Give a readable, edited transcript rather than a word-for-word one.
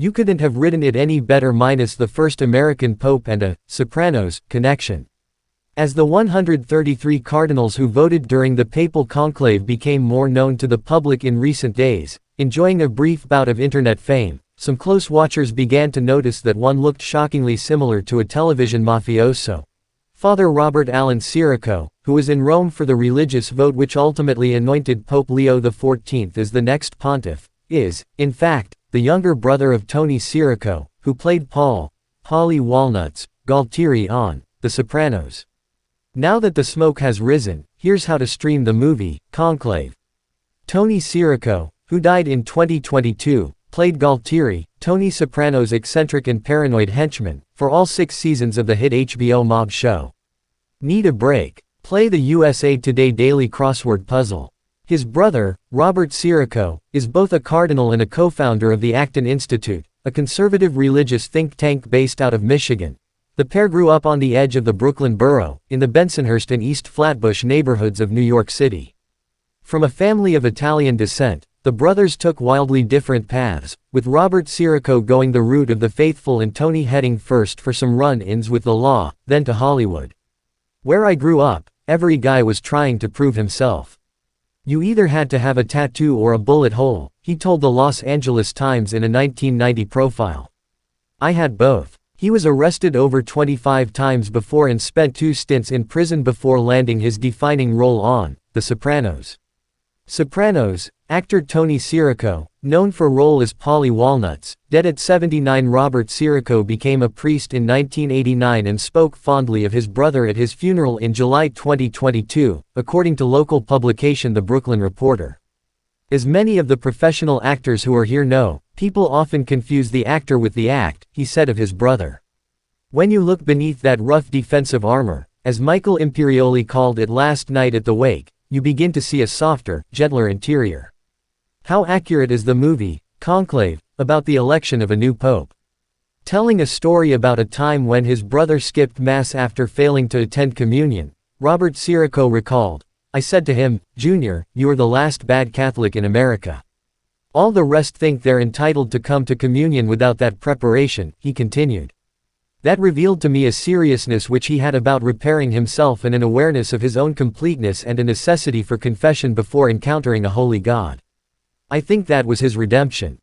You couldn't have written it any better minus the first American pope and a Sopranos connection. As the 133 cardinals who voted during the papal conclave became more known to the public in recent days, enjoying a brief bout of internet fame, some close watchers began to notice that one looked shockingly similar to a television mafioso. Father Robert Allen Sirico, who was in Rome for the religious vote which ultimately anointed Pope Leo XIV as the next pontiff, is, in fact, the younger brother of Tony Sirico, who played Paulie Walnuts, Galtieri on The Sopranos. Now that the smoke has risen, here's how to stream the movie, Conclave. Tony Sirico, who died in 2022, played Galtieri, Tony Soprano's eccentric and paranoid henchman, for all 6 seasons of the hit HBO mob show. Need a break? Play the USA Today Daily Crossword Puzzle. His brother, Robert Sirico, is both a cardinal and a co-founder of the Acton Institute, a conservative religious think tank based out of Michigan. The pair grew up on the edge of the Brooklyn borough, in the Bensonhurst and East Flatbush neighborhoods of New York City. From a family of Italian descent, the brothers took wildly different paths, with Robert Sirico going the route of the faithful and Tony heading first for some run-ins with the law, then to Hollywood. Where I grew up, every guy was trying to prove himself. You either had to have a tattoo or a bullet hole, he told the Los Angeles Times in a 1990 profile. I had both. He was arrested over 25 times before and spent 2 stints in prison before landing his defining role on The Sopranos. Sopranos, actor Tony Sirico, known for role as Paulie Walnuts, dead at 79. Robert Sirico became a priest in 1989 and spoke fondly of his brother at his funeral in July 2022, according to local publication The Brooklyn Reporter. As many of the professional actors who are here know, people often confuse the actor with the act, he said of his brother. When you look beneath that rough defensive armor, as Michael Imperioli called it last night at the wake, you begin to see a softer, gentler interior. How accurate is the movie, Conclave, about the election of a new pope? Telling a story about a time when his brother skipped mass after failing to attend communion, Robert Sirico recalled, I said to him, Junior, you are the last bad Catholic in America. All the rest think they're entitled to come to communion without that preparation, he continued. That revealed to me a seriousness which he had about repairing himself and an awareness of his own completeness and a necessity for confession before encountering a holy God. I think that was his redemption.